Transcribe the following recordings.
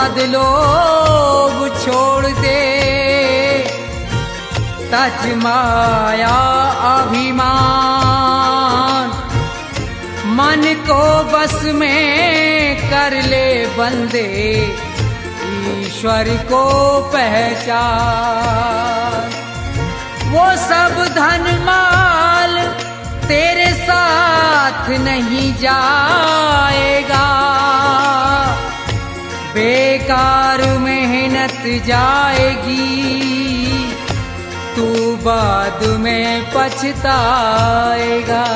मद लोभ छोड़ दे, तज माया अभिमान, मन को बस में कर ले बंदे, ईश्वर को पहचान। वो सब धन माल तेरे साथ नहीं जाएगा, बेकार मेहनत जाएगी, तू बाद में पछताएगा।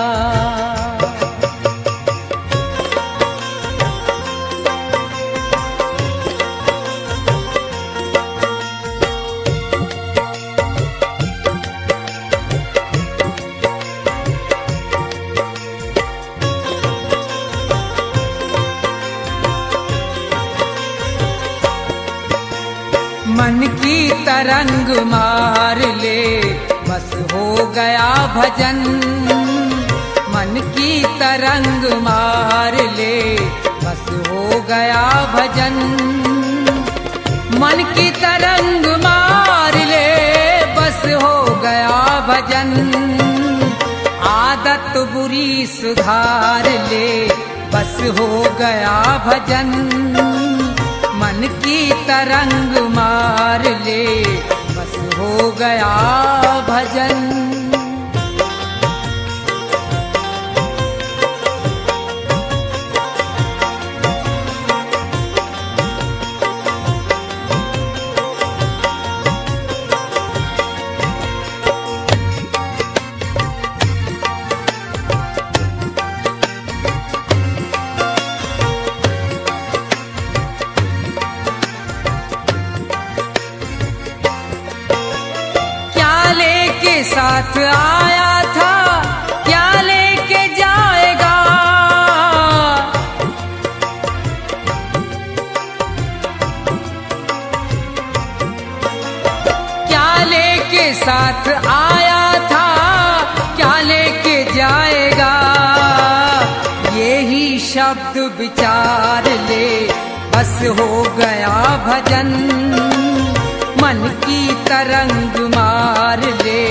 मन की तरंग मार ले, बस हो गया भजन। मन की तरंग मार ले, बस हो गया भजन। मन की तरंग मार ले, बस हो गया भजन। आदत बुरी सुधार ले, बस हो गया भजन। मन की तरंग मार ले, बस हो गया भजन। साथ आया था, क्या लेके जाएगा? क्या लेके साथ आया था, क्या लेके जाएगा? यही शब्द विचार ले, बस हो गया भजन। मन की तरंग मार ले,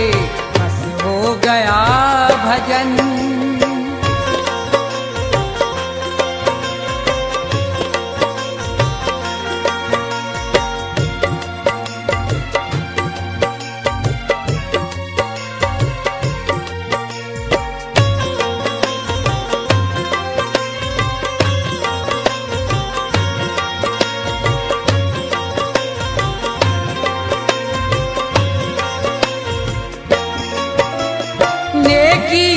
बस हो गया भजन।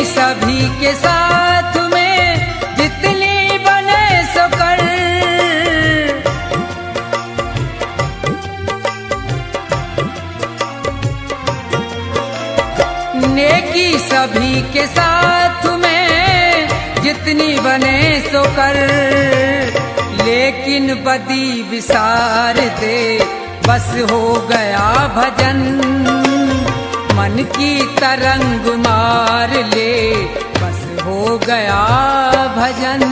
सभी के साथ में जितनी बने सो कर, नेकी सभी के साथ में जितनी बने सो कर। लेकिन बदी विसार दे, बस हो गया भजन। मन की तरंग मार ले, बस हो गया भजन।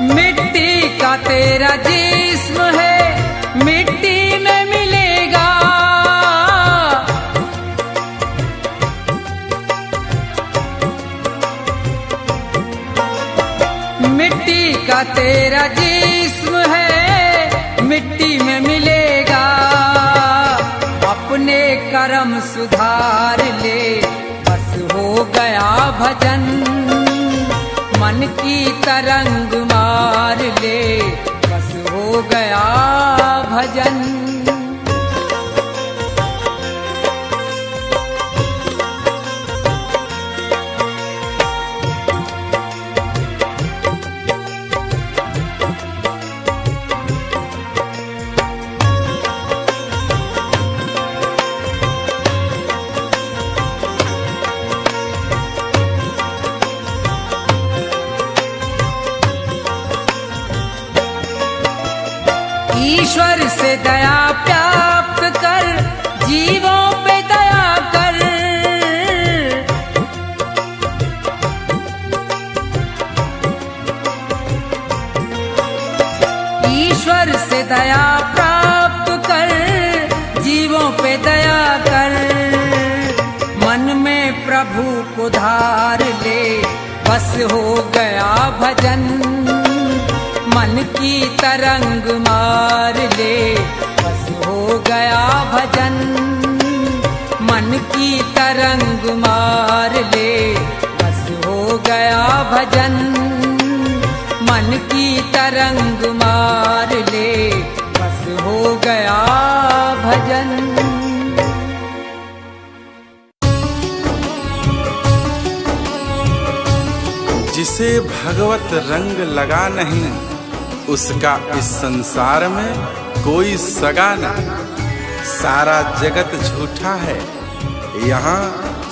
मिट्टी का तेरा जिस्म है, मिट्टी में मिलेगा। मिट्टी का तेरा जिस्म है, मिट्टी में मिलेगा। अपने कर्म सुधार ले, बस हो गया भजन। मन की तरंग मार ले, बस हो गया भजन। ईश्वर से दया प्राप्त कर, जीवों पे दया कर। ईश्वर से दया प्राप्त कर, जीवों पे दया कर। मन में प्रभु को धार ले, बस हो गया भजन। मन की तरंग मार ले, बस हो गया भजन। मन की तरंग मार ले, बस हो गया भजन। मन की तरंग मार ले, बस हो गया भजन। जिसे भगवत रंग लगा नहीं, उसका इस संसार में कोई सगा नहीं। सारा जगत झूठा है, यहाँ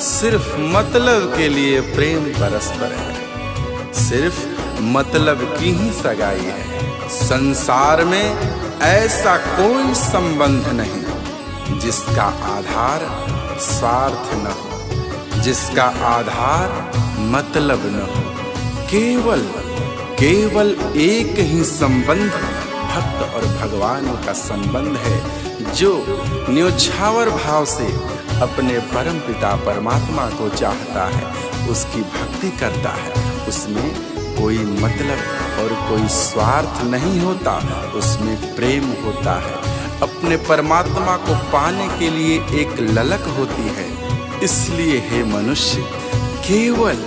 सिर्फ मतलब के लिए प्रेम परस्पर है। सिर्फ मतलब की ही सगाई है। संसार में ऐसा कोई संबंध नहीं जिसका आधार स्वार्थ न हो, जिसका आधार मतलब न हो। केवल एक ही संबंध भक्त और भगवान का संबंध है, जो न्योछावर भाव से अपने परम पिता परमात्मा को चाहता है, उसकी भक्ति करता है। उसमें कोई मतलब और कोई स्वार्थ नहीं होता, उसमें प्रेम होता है। अपने परमात्मा को पाने के लिए एक ललक होती है। इसलिए हे मनुष्य, केवल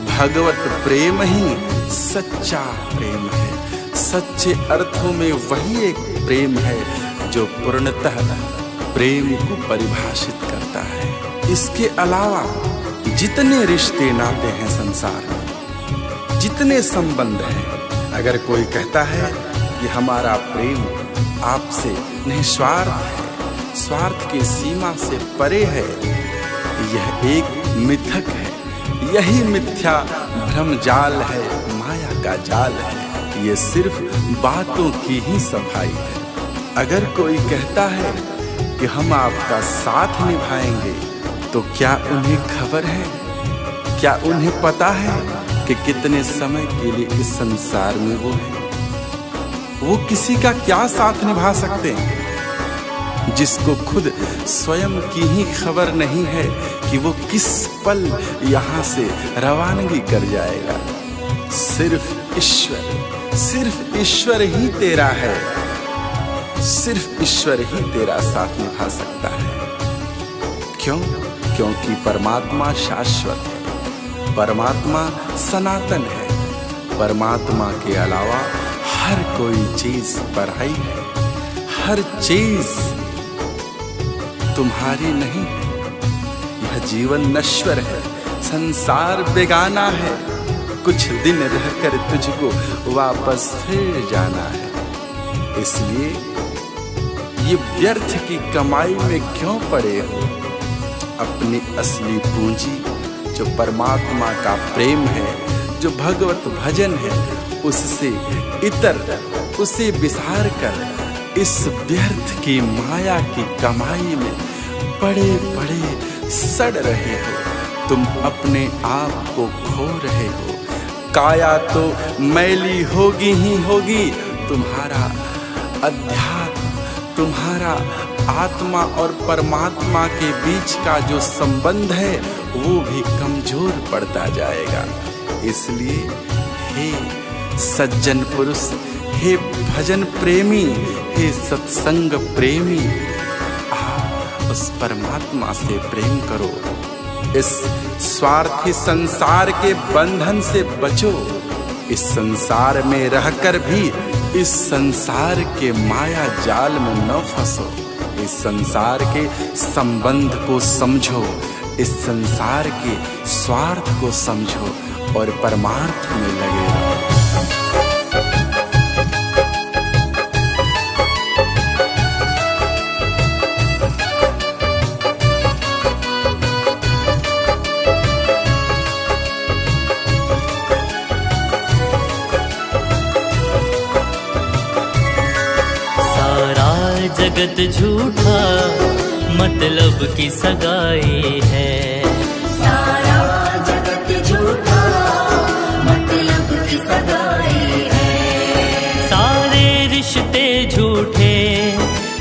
भगवत प्रेम ही सच्चा प्रेम है। सच्चे अर्थों में वही एक प्रेम है जो पूर्णतः प्रेम को परिभाषित करता है। इसके अलावा जितने रिश्ते नाते हैं संसार में, जितने संबंध हैं, अगर कोई कहता है कि हमारा प्रेम आपसे निस्वार्थ है, स्वार्थ की सीमा से परे है, यह एक मिथक है। यही मिथ्या भ्रम जाल है, माया का जाल है। ये सिर्फ बातों की ही सफाई है। अगर कोई कहता है कि हम आपका साथ निभाएंगे, तो क्या उन्हें खबर है, क्या उन्हें पता है कि कितने समय के लिए इस संसार में वो है? वो किसी का क्या साथ निभा सकते हैं जिसको खुद स्वयं की ही खबर नहीं है कि वो किस पल यहाँ से रवानगी कर जाएगा। सिर्फ ईश्वर ही तेरा है, सिर्फ ईश्वर ही तेरा साथ निभा सकता है। क्यों? क्योंकि परमात्मा शाश्वत है, परमात्मा सनातन है। परमात्मा के अलावा हर कोई चीज पराई है, हर चीज तुम्हारी नहीं है। यह जीवन नश्वर है, संसार बेगाना है। कुछ दिन रहकर तुझको वापस फिर जाना है। इसलिए ये व्यर्थ की कमाई में क्यों पड़े हो? अपनी असली पूंजी जो परमात्मा का प्रेम है, जो भगवत भजन है, उससे इतर उसे विसार कर इस व्यर्थ की माया की कमाई में पड़े पड़े सड़ रहे हो। तुम अपने आप को खो रहे हो। काया तो मैली होगी ही होगी, तुम्हारा अध्यात्म, तुम्हारा आत्मा और परमात्मा के बीच का जो संबंध है वो भी कमजोर पड़ता जाएगा। इसलिए हे सज्जन पुरुष, हे भजन प्रेमी, हे सत्संग प्रेमी, आप उस परमात्मा से प्रेम करो। इस स्वार्थी संसार के बंधन से बचो। इस संसार में रहकर भी इस संसार के माया जाल में न फंसो। इस संसार के संबंध को समझो, इस संसार के स्वार्थ को समझो और परमार्थ में लगे रहो। जगत झूठा, मतलब की सगाई है। सारा जगत झूठा, मतलब की सगाई है। सारे रिश्ते झूठे,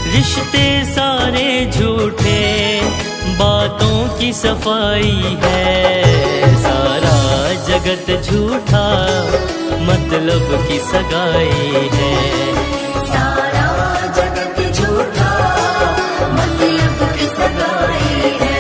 रिश्ते सारे झूठे, बातों की सफाई है। सारा जगत झूठा, मतलब की सगाई है। सारा जगत झूठा, मतलब की सगाई है।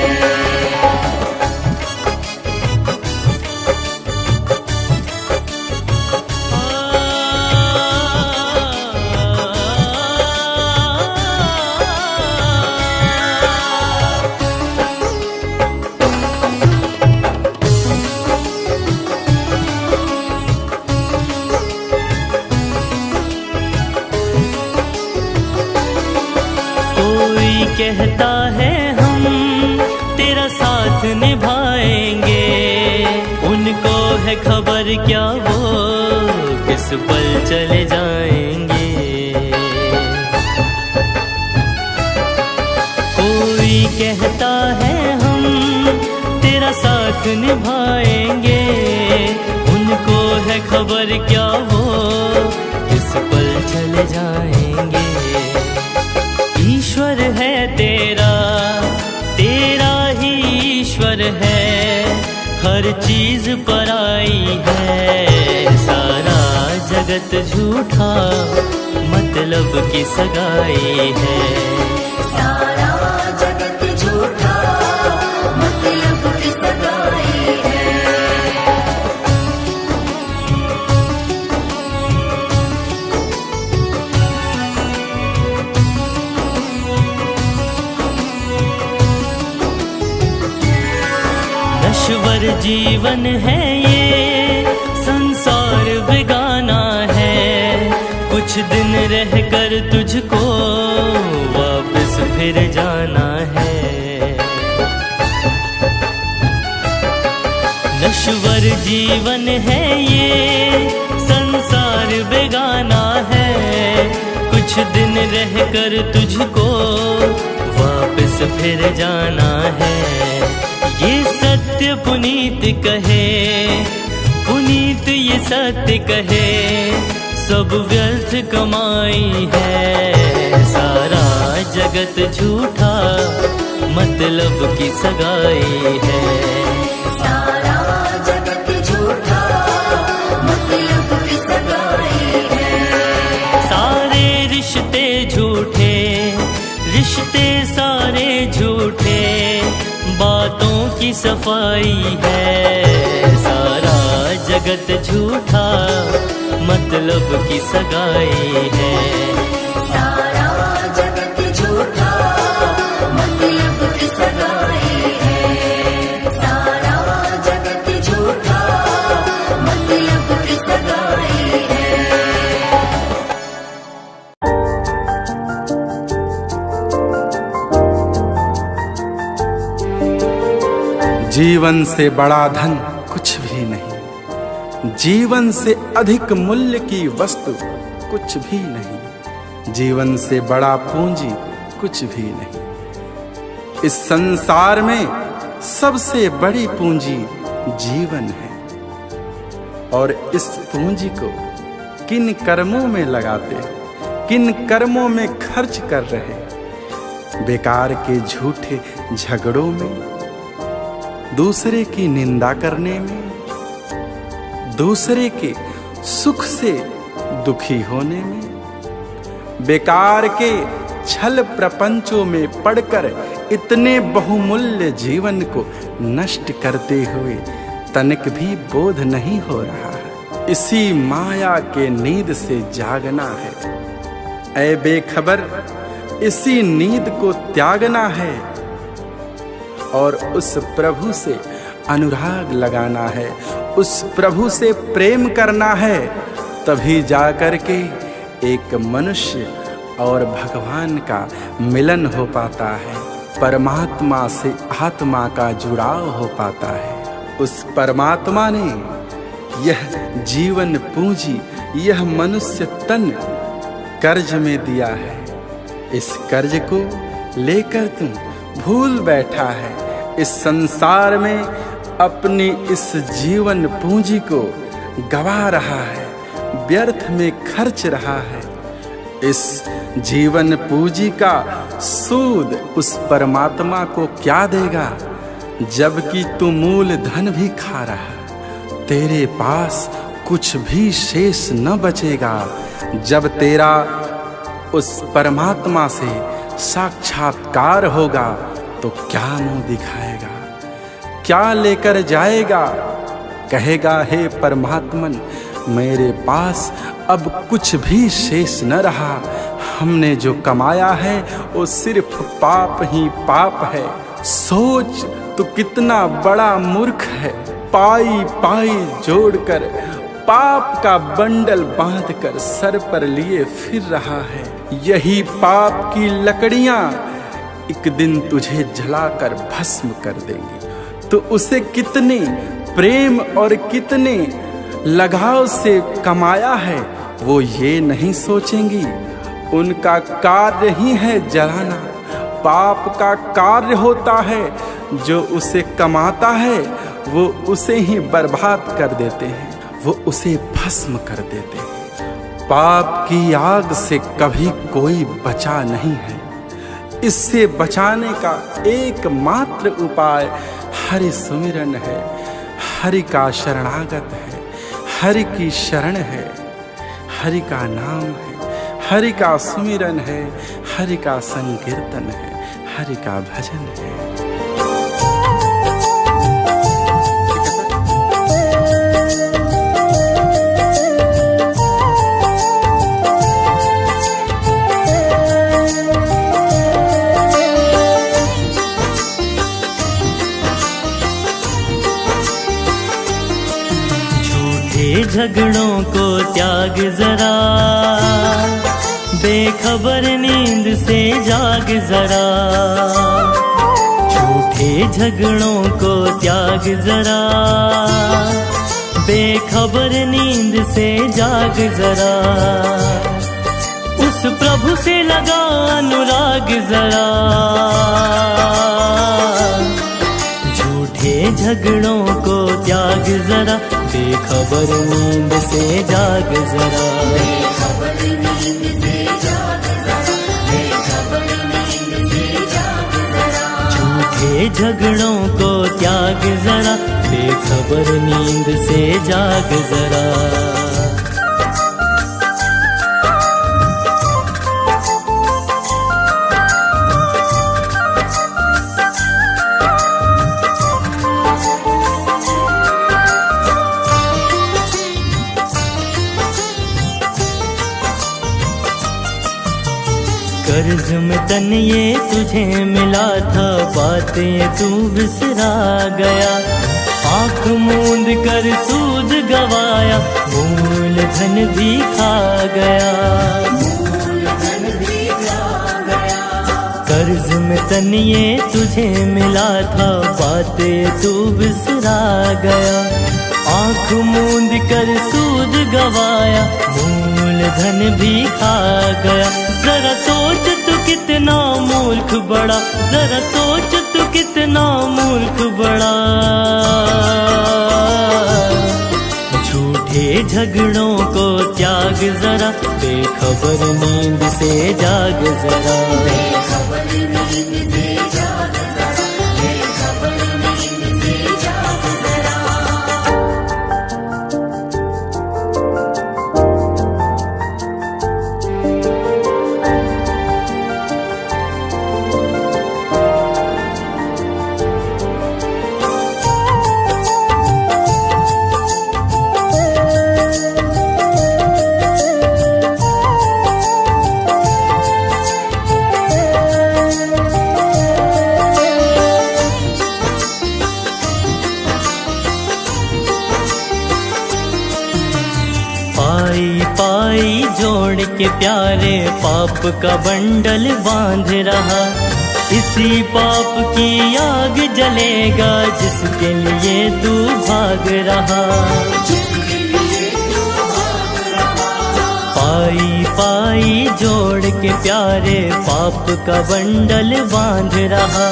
कहता है हम तेरा साथ निभाएंगे, उनको है खबर क्या वो किस पल चले जाएंगे। कोई कहता है हम तेरा साथ निभाएंगे, उनको है खबर क्या वो किस पल चले जाएंगे। ईश्वर है तेरा, तेरा ही ईश्वर है, हर चीज पराई है। सारा जगत झूठा, मतलब की सगाई है। सारा जगत झूठा, मतलब की सगाई है। नश्वर जीवन है ये, संसार बेगाना है, कुछ दिन रह कर तुझको वापस फिर जाना है। नश्वर जीवन है ये, संसार बेगाना है, कुछ दिन रह कर तुझको वापस फिर जाना है। ये सत्य पुनीत कहे, पुनीत ये सत्य कहे, सब व्यर्थ कमाई है। सारा जगत झूठा, मतलब की सगाई है। सारा जगत झूठा, मतलब की सगाई है। सारे रिश्ते झूठे, रिश्ते सारे झूठे, बातों की सफाई है। सारा जगत झूठा, मतलब की सगाई है। सारा जगत झूठा, मतलब की सगाई है। सारा जगत झूठा, मतलब की सगाई है। जीवन से बड़ा धन कुछ भी नहीं, जीवन से अधिक मूल्य की वस्तु कुछ भी नहीं, जीवन से बड़ा पूंजी कुछ भी नहीं। इस संसार में सबसे बड़ी पूंजी जीवन है, और इस पूंजी को किन कर्मों में लगाते, किन कर्मों में खर्च कर रहे। बेकार के झूठे झगड़ों में, दूसरे की निंदा करने में, दूसरे के सुख से दुखी होने में, बेकार के छल प्रपंचों में पड़कर इतने बहुमूल्य जीवन को नष्ट करते हुए तनिक भी बोध नहीं हो रहा है। इसी माया के नींद से जागना है। ऐ बेखबर, इसी नींद को त्यागना है और उस प्रभु से अनुराग लगाना है, उस प्रभु से प्रेम करना है। तभी जाकर के एक मनुष्य और भगवान का मिलन हो पाता है, परमात्मा से आत्मा का जुड़ाव हो पाता है। उस परमात्मा ने यह जीवन पूंजी, यह मनुष्य तन कर्ज में दिया है, इस कर्ज को लेकर तू भूल बैठा है। इस संसार में अपनी इस जीवन पूंजी को गवा रहा है, व्यर्थ में खर्च रहा है। इस जीवन पूंजी का सूद उस परमात्मा को क्या देगा, जबकि तू मूल धन भी खा रहा है। तेरे पास कुछ भी शेष न बचेगा। जब तेरा उस परमात्मा से साक्षात्कार होगा तो क्या मुंह दिखाएगा, क्या लेकर जाएगा? कहेगा, हे परमात्मन, मेरे पास अब कुछ भी शेष न रहा। हमने जो कमाया है वो सिर्फ पाप ही पाप है। सोच तू कितना बड़ा मूर्ख है। पाई पाई जोड़कर पाप का बंडल बांधकर सर पर लिए फिर रहा है। यही पाप की लकड़ियां एक दिन तुझे जलाकर भस्म कर देंगी। तो उसे कितने प्रेम और कितने लगाव से कमाया है वो ये नहीं सोचेंगी। उनका कार्य ही है जलाना। पाप का कार्य होता है, जो उसे कमाता है वो उसे ही बर्बाद कर देते हैं, वो उसे भस्म कर देते हैं। पाप की आग से कभी कोई बचा नहीं है। इससे बचाने का एकमात्र उपाय हरि सुमिरन है, हरि का शरणागत है, हरि की शरण है, हरि का नाम है, हरि का सुमिरन है, हरि का संकीर्तन है, हरि का भजन है। झगड़ों को त्याग जरा, बेखबर नींद से जाग जरा। झूठे झगड़ों को त्याग जरा, बेखबर नींद से जाग जरा। उस प्रभु से लगा अनुराग जरा। झूठे झगड़ों को त्याग जरा, बेखबर नींद से जाग जरा। बेखबर नींद से जाग जरा, बेखबर नींद से जाग जरा। झूठे झगड़ों को त्याग जरा, बेखबर नींद से जाग जरा। कर्ज में तन ये तुझे मिला था, बातें तू बिसरा गया। आँख मूंद कर सूद गवाया, मूल धन भी खा गया। मूल धन भी खा गया। कर्ज में तन ये तुझे मिला था, बातें तू बिसरा गया। आँख मूंद कर सूद गवाया, मूल धन भी खा गया। जरा सोच तू कितना मूर्ख बड़ा, जरा सोच तू कितना मूर्ख बड़ा। झूठे झगड़ों को त्याग जरा, बेखबर नींद से जाग जरा। बेखबर नींद से जाग जरा, बेखबर नींद से जाग जरा। जोड़ के प्यारे पाप का बंडल बांध रहा। इसी पाप की आग जलेगा, जिसके लिए तू भाग रहा। पाई पाई जोड़ छोड़ के प्यारे पाप का बंडल बांध रहा।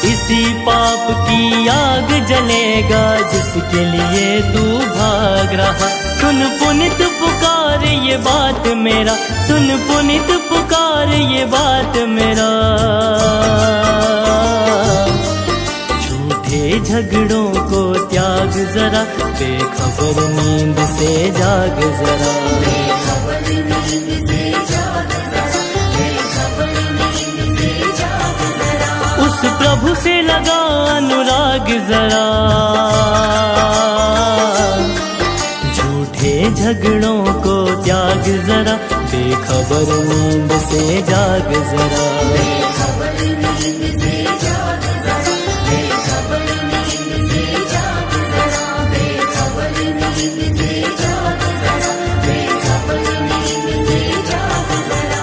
इसी पाप की आग जलेगा जिसके लिए तू भाग रहा। सुन पुनित पुकार ये बात मेरा, सुन पुनित पुकार ये बात मेरा। झूठे झगड़ों को त्याग जरा, बेखबर नींद से जाग जरा। बेखबर नींद से जाग जरा, बेखबर नींद से जाग जरा। उस प्रभु से लगा अनुराग जरा। झूठे झगड़ों को त्याग जरा, बेखबर नींद से जाग जरा। बेखबर नींद से जाग जरा, बेखबर नींद से जाग जरा, बेखबर नींद से जाग जरा, बेखबर नींद से जाग जरा।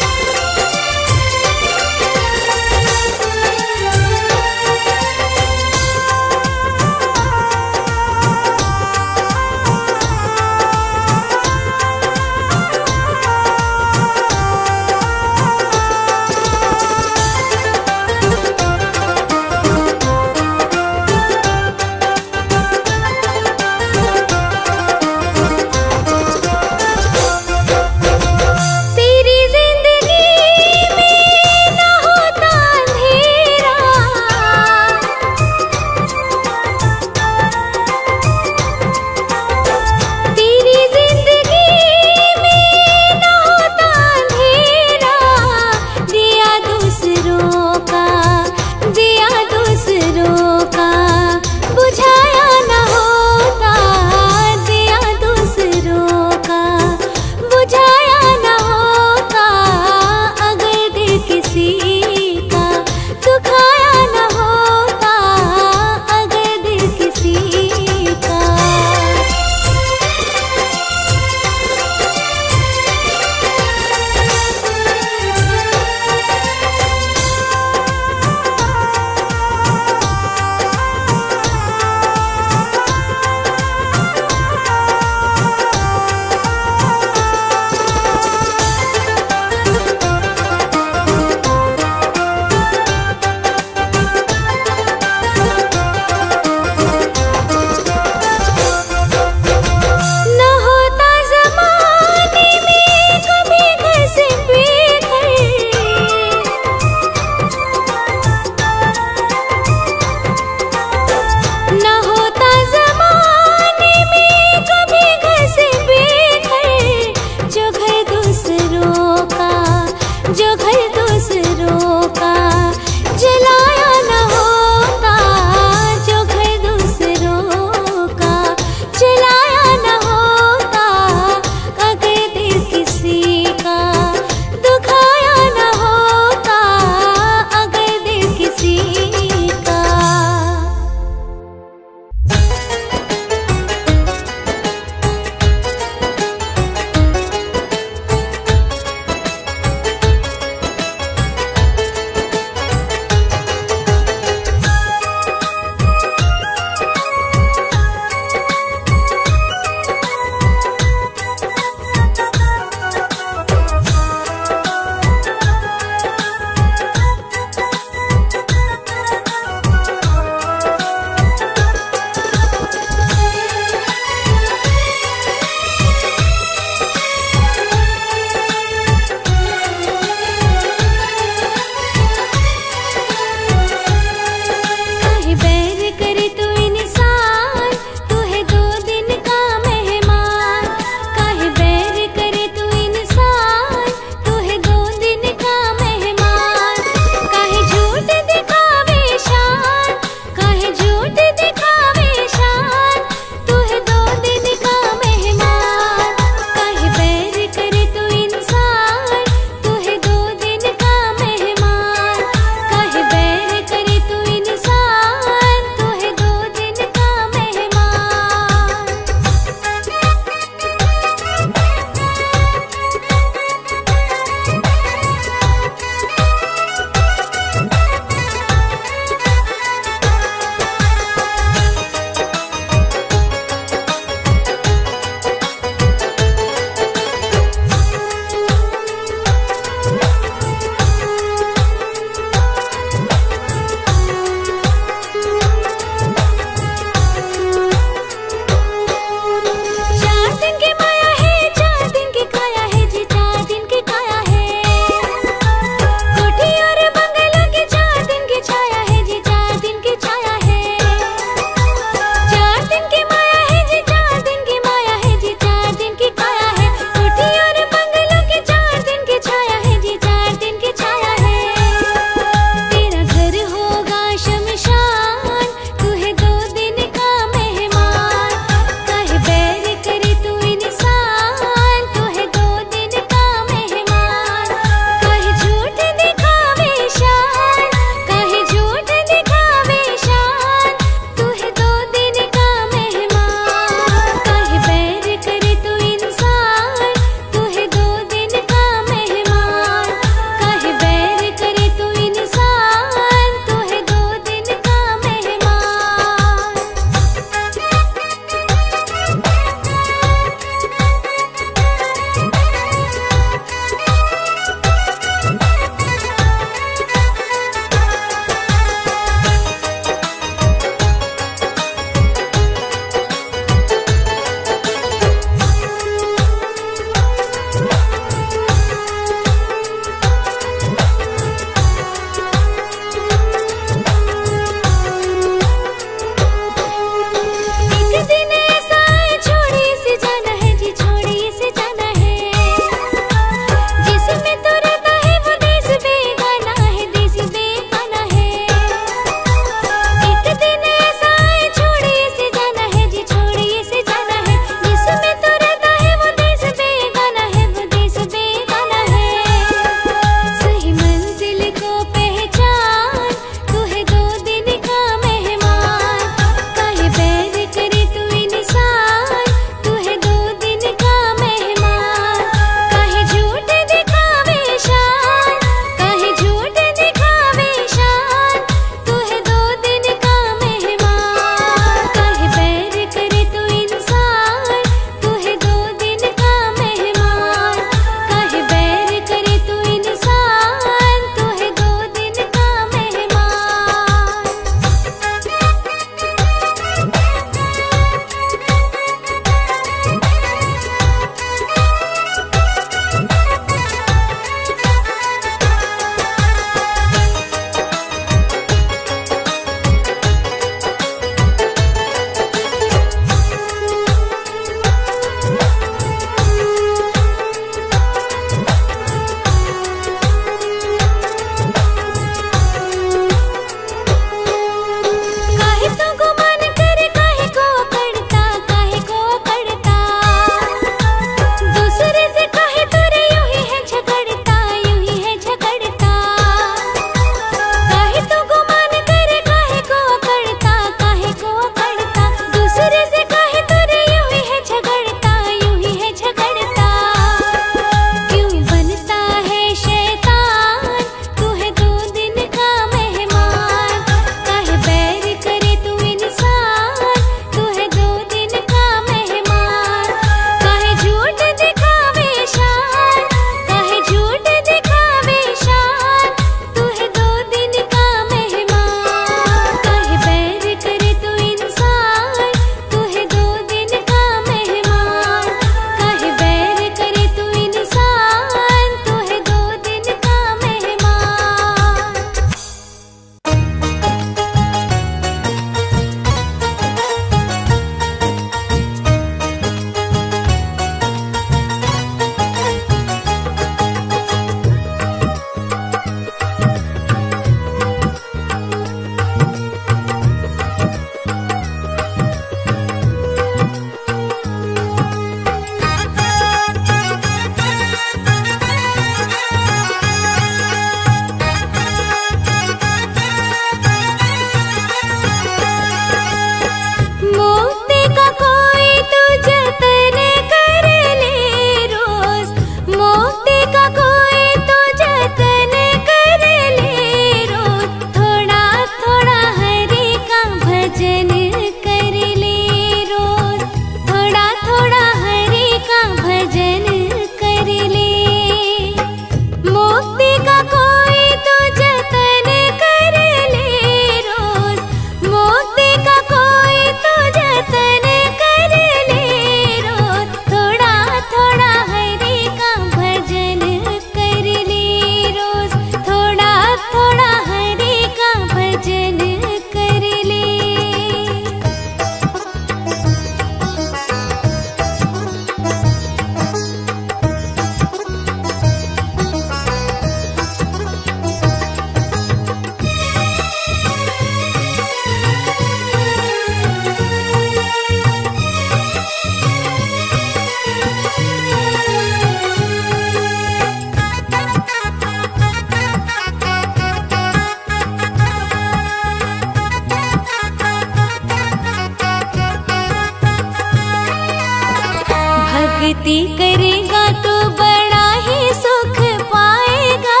भक्ति करेगा तो बड़ा ही सुख पाएगा,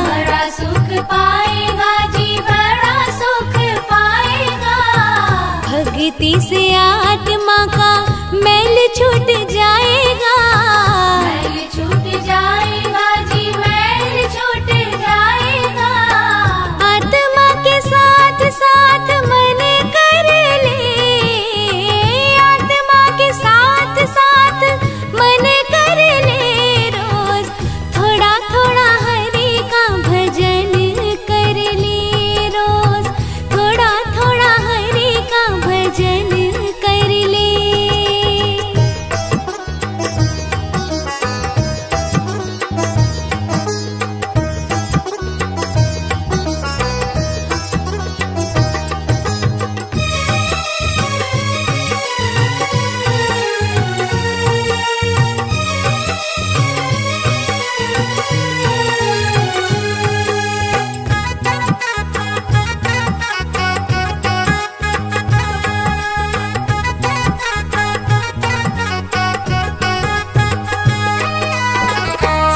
बड़ा सुख पाएगा जी, बड़ा सुख पाएगा। भक्ति से आत्मा का मैल छूट जाएगा, मैल छूट जाएगा जी, मैल छूट जाएगा। आत्मा के साथ साथ मन कर ले, आत्मा के साथ साथ मन कर ले। रोज थोड़ा थोड़ा हरि का भजन कर ले, रोज थोड़ा थोड़ा हरि का भजन कर ले।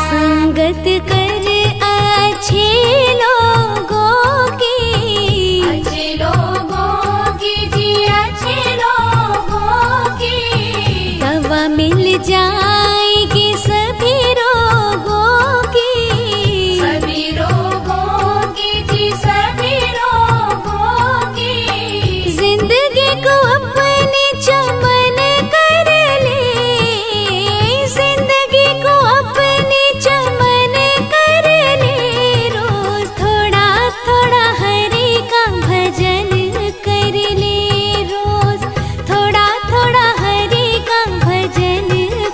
संगत कर अच्छे लोगों की, अच्छे लोगों की जी, अच्छे लोगों की। दवा मिल जाएगी सभी रोगों की, सभी रोगों की जी, सभी रोगों की। जिंदगी को अपनी चमन कर ले, जिंदगी को अपनी चमन कर ले। रोज थोड़ा थोड़ा हरि का भजन कर ले, रोज थोड़ा थोड़ा हरि का भजन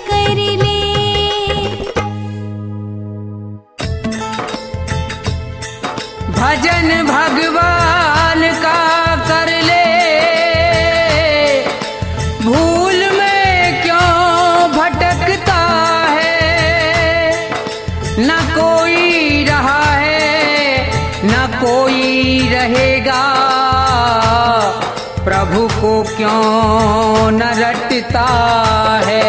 कर ले। भजन भगवान का कर ले, भूल में क्यों भटकता है। न कोई रहा है न कोई रहेगा, प्रभु को क्यों न रटता है।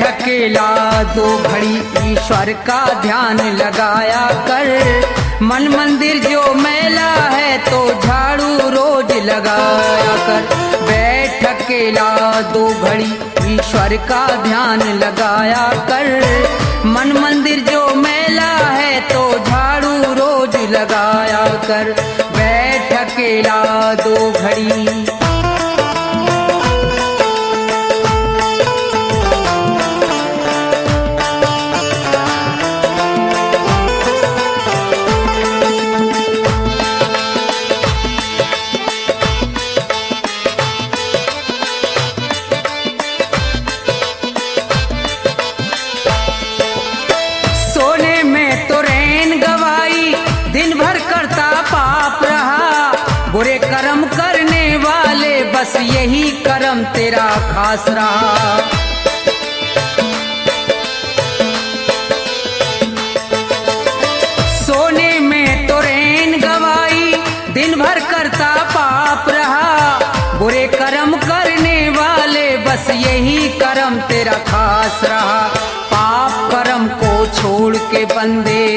अकेला दो घड़ी ईश्वर का ध्यान लगाया कर। मन मंदिर जो मैला है तो झाड़ू रोज लगाया कर। बैठ अकेला दो घड़ी ईश्वर का ध्यान लगाया कर। मन मंदिर जो मैला है तो झाड़ू रोज लगाया कर। बैठ अकेला दो घड़ी। दिन भर करता पाप रहा, बुरे कर्म करने वाले बस यही कर्म तेरा खास रहा। सोने में तो रैन गवाई, दिन भर करता पाप रहा, बुरे कर्म करने वाले बस यही कर्म तेरा खास रहा। पाप कर्म को छोड़ के बंदे,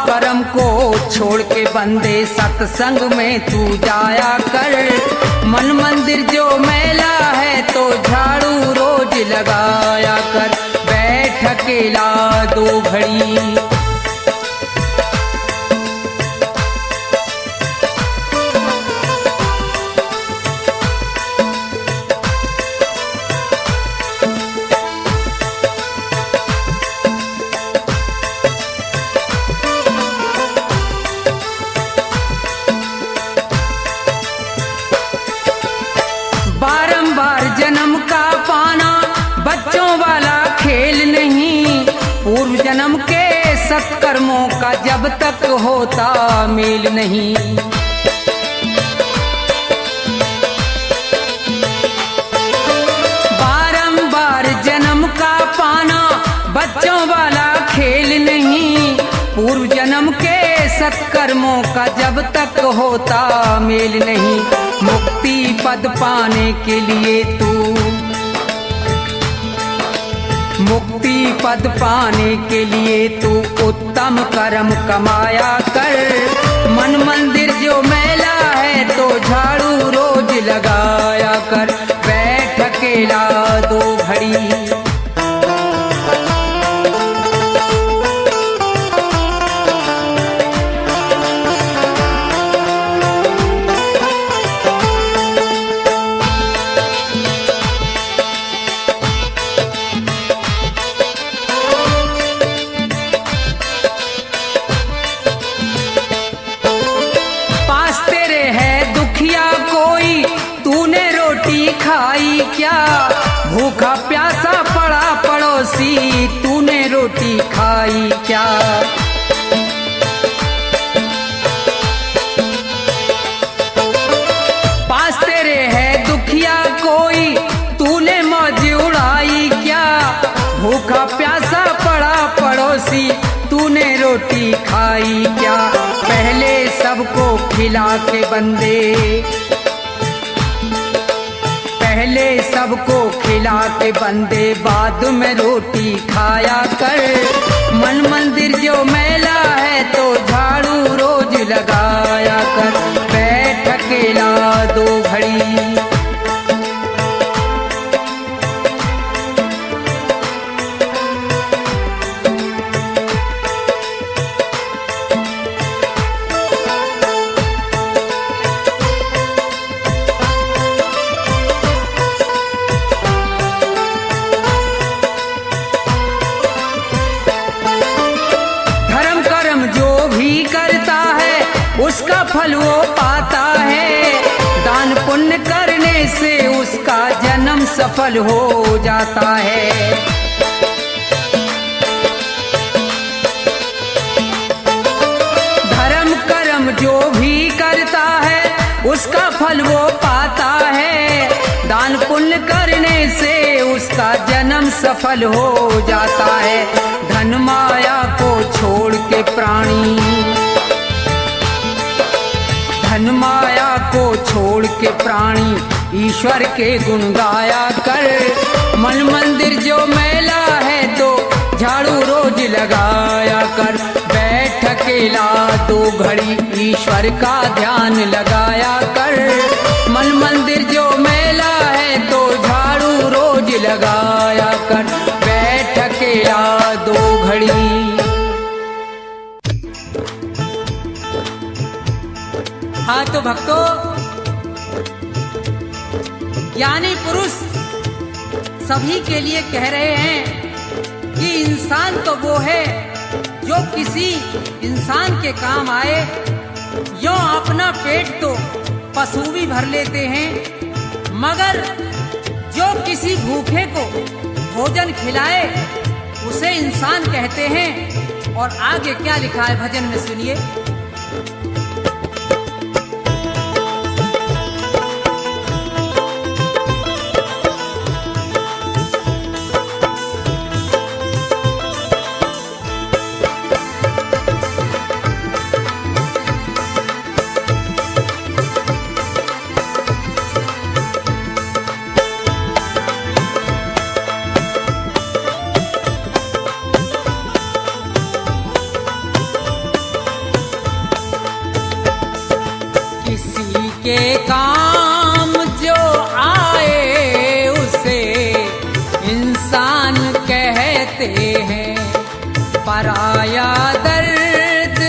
कर्म को छोड़ के बंदे सत्संग में तू जाया कर। मन मंदिर जो मैला है तो झाड़ू रोज लगाया कर। बैठ अकेला दो घड़ी। बारंबार जन्म का पाना बच्चों वाला खेल नहीं। पूर्व जन्म के सत्कर्मों का जब तक होता मेल नहीं। बारंबार जन्म का पाना सत्कर्मों का जब तक होता मेल नहीं, मुक्ति पद पाने के लिए तू, मुक्ति पद पाने के लिए तू उत्तम कर्म कमाया कर। मन मंदिर जो मैला है तो झाड़ू रोज लगाया कर। बैठ अकेला 2 घड़ी, खाई क्या भूखा प्यासा पड़ा पड़ोसी, तूने रोटी खाई क्या। पास तेरे है दुखिया कोई, तूने मौज उड़ाई क्या। भूखा प्यासा पड़ा पड़ोसी, तूने रोटी खाई क्या। पहले सबको खिला के बंदे, पहले सबको खिला के बंदे बाद में रोटी खाया कर। मन मंदिर जो मैला है तो झाड़ू रोज लगाया कर। बैठ अकेला 2 घड़ी, उसका फल वो पाता है। दान पुण्य करने से उसका जन्म सफल हो जाता है। धर्म कर्म जो भी करता है उसका फल वो पाता है। दान पुण्य करने से उसका जन्म सफल हो जाता है। धन माया को छोड़ के प्राणी, धन माया को छोड़ के प्राणी ईश्वर के गुण गाया कर। मन मंदिर जो मैला है तो झाड़ू रोज लगाया कर। बैठ अकेला 2 घड़ी ईश्वर का ध्यान लगाया कर। मन मंदिर जो मैला है तो झाड़ू रोज लगाया कर। बैठ अकेला 2 घड़ी। हाँ तो भक्तों, ज्ञानी पुरुष सभी के लिए कह रहे हैं कि इंसान तो वो है जो किसी इंसान के काम आए। यो अपना पेट तो पशु भी भर लेते हैं, मगर जो किसी भूखे को भोजन खिलाए उसे इंसान कहते हैं। और आगे क्या लिखा है भजन में सुनिए। के काम जो आए उसे इंसान कहते हैं। पराया दर्द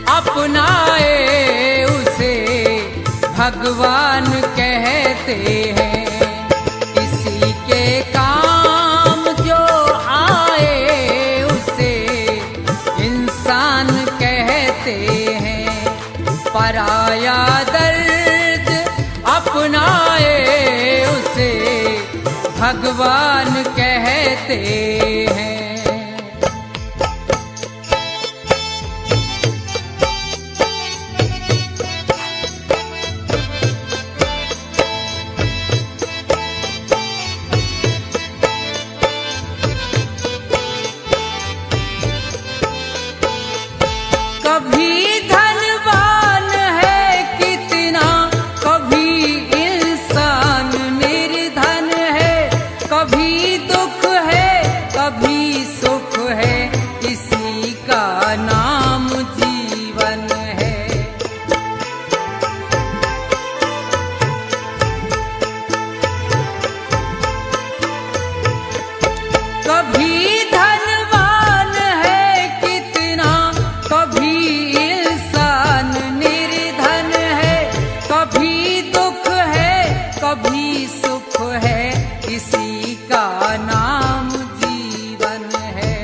अपनाए उसे भगवान कहते हैं। किसी के काम जो आए उसे इंसान कहते हैं। पराया दर्द अपनाए उसे भगवान कहते हैं। कभी धन भी सुख है, इसी का नाम जीवन है।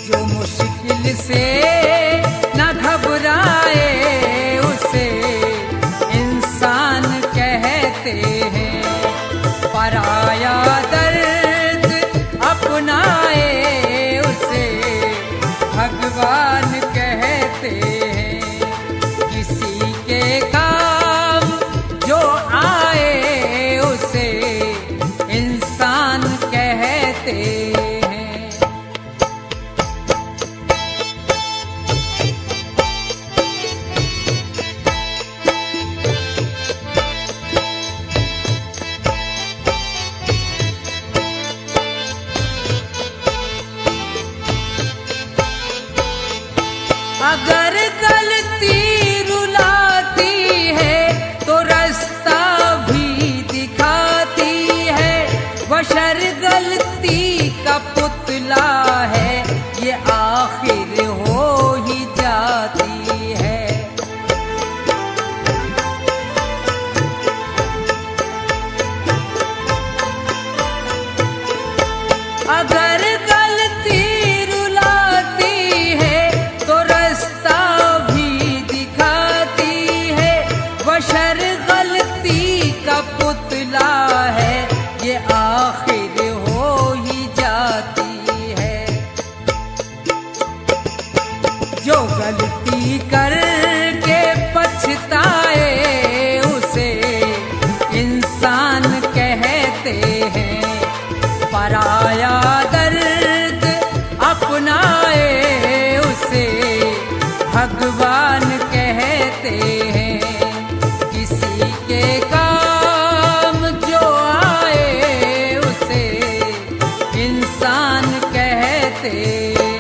जो मुश्किल से न घबराए उसे इंसान कहते हैं, पराया दर्द अपनाए उसे भगवान कहते हैं। किसी के काम जो आए उसे इंसान कहते हैं। अगर गलती रुलाती है तो रास्ता भी दिखाती है, बशर गलती का पुतला है, ये आखिर हो ही जाती है। अगर गलती रुलाती है तो रास्ता भी दिखाती है, बशर गलती का पुतला है, ये आखिर हो ही जाती है। जो गलती करके पछताए उसे इंसान कहते हैं, पराया दर्द अपनाए उसे भगवान कहते हैं। किसी के काम जो आए उसे इंसान कहते हैं।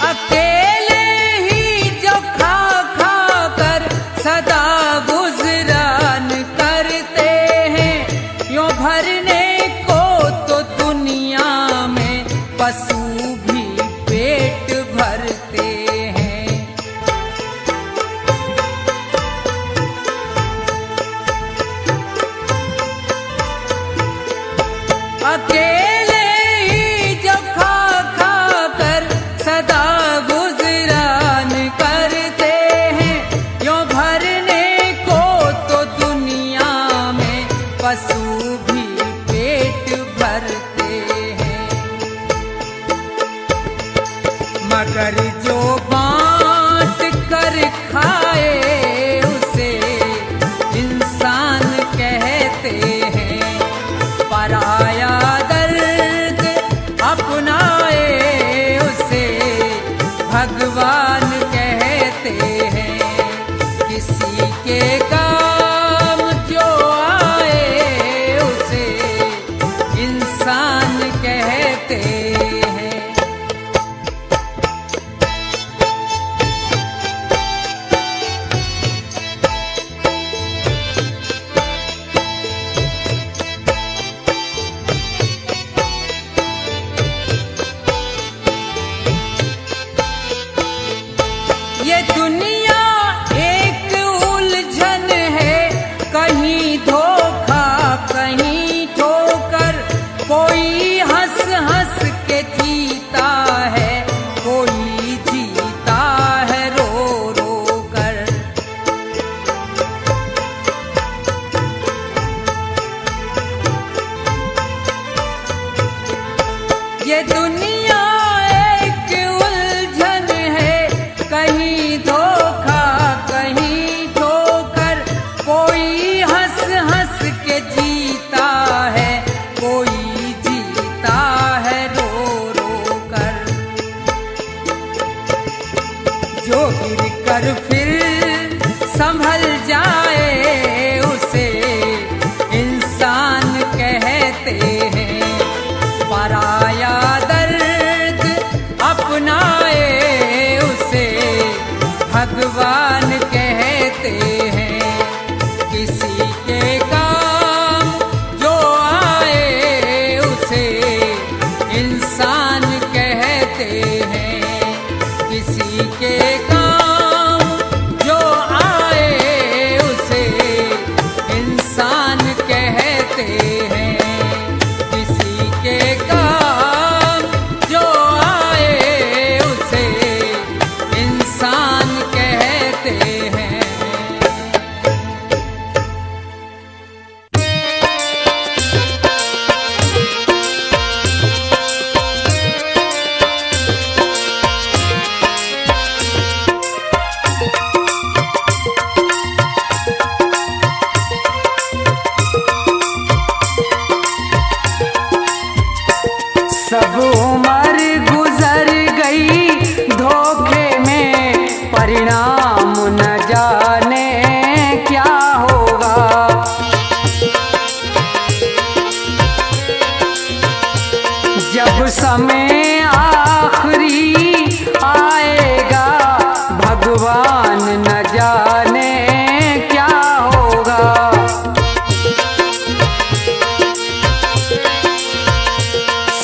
अकेले ही जो खा खा कर सदा गुजरान करते हैं, यों भरने को तो दुनिया में पशु भी पेट भरते हैं। अकेले ही जो खा खा कर सदा गुजरान करते हैं, यों भरने को तो दुनिया में पशु भी पेट भरते हैं। मगर जो बांट कर खाए उसे इंसान कहते हैं, पराया दर्द अपनाए उसे भगवान कहते हैं। किसी के काम जो आए उसे इंसान कहते हैं। ये दुनिया एक उलझन है, कहीं धोखा कहीं ठोकर, कोई हंस हंस के जीता है, कोई जीता है रो रो कर। ये दुनिया एक उलझन है, कहीं धोखा कहीं ठोकर, कोई हंस हंस के जीता है, कोई जीता है रो रो कर। जो गिर कर फिर संभल जाए उसे इंसान कहते हैं, पराया दर्द अपनाए उसे भगवान कहते हैं, किसी के काम जो आए उसे इंसान कहते हैं। किसी के काम जो आए उसे इंसान कहते हैं। किसी के काम जो आए उसे इंसान कहते हैं। सब उम्र गुजर गई धोखे में, परिणाम न जाने क्या होगा। जब समय आखिरी आएगा, भगवान न जाने क्या होगा।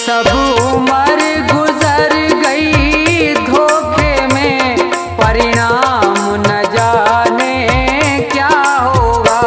सब उम्र गुजर गई धोखे में, परिणाम न जाने क्या होगा।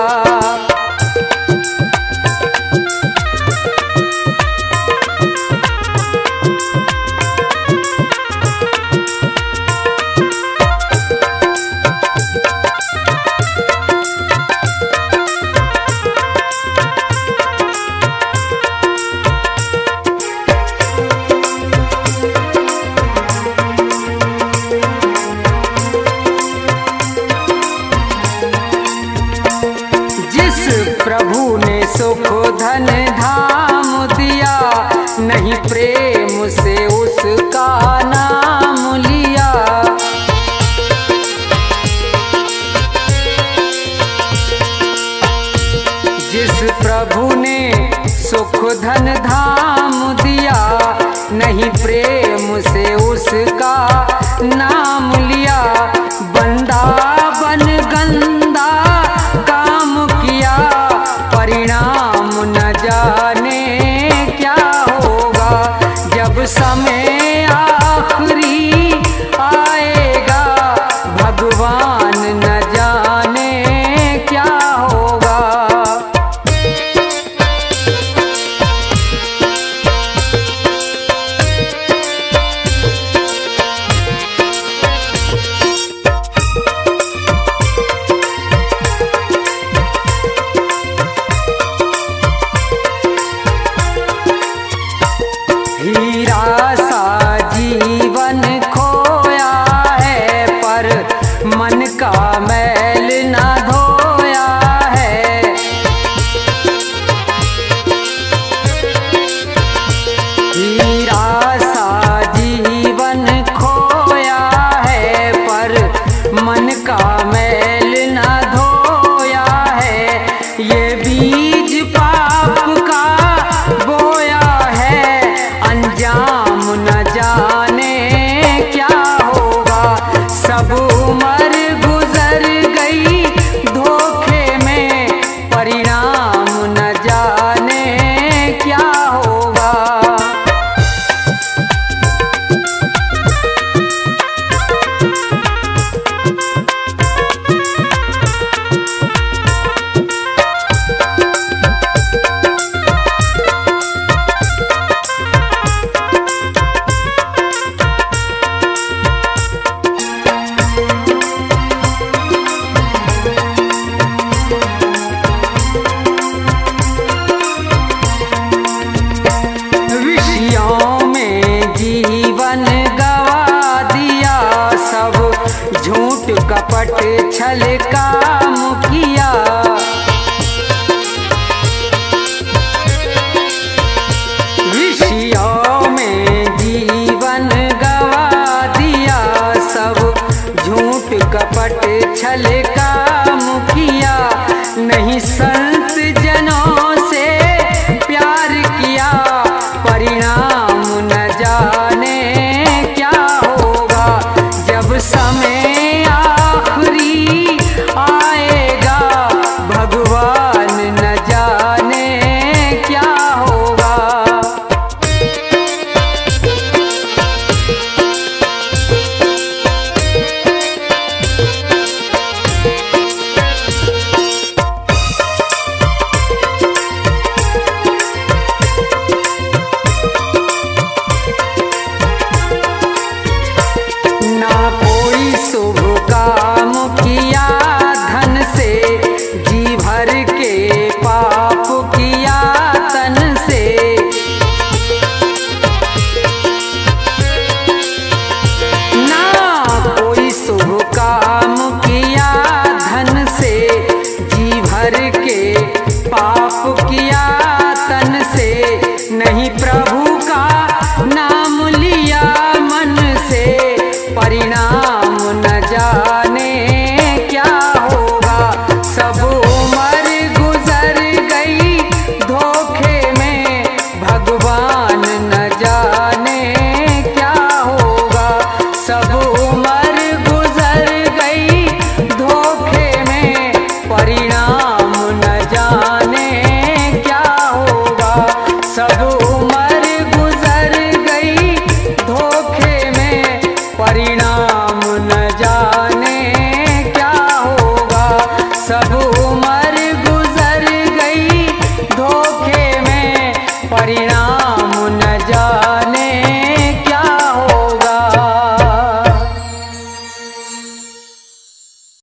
जिस प्रभु ने सुख धन धाम दिया, नहीं प्रेम से उसका नाम लिया। जिस प्रभु ने सुख धन धाम दिया, नहीं प्रेम से उसका नाम लिया। बंदा बन गंदा काम किया, परिणाम न जाने क्या होगा। जब समय आखिरी आएगा, भगवान न जाने क्या होगा। हीरा सा जीवन खोया है, पर मन का मैल न धोया है। हीरा सा जीवन खोया है, पर मन का मैल न धोया है। ये बीज पाप का बोया है, अंजाम न जाने क्या होगा। सब उम्र गुजर गई धोखे में, परिणाम न जाने क्या होगा। विषयों में जीवन गवा दिया, सब झूठ कपट छल काम किया। विषयों में जीवन गवा दिया, सब झूठ कपट छल काम किया। नहीं संत जनों से प्यार किया, परिणाम न जाने क्या होगा। जब समय सब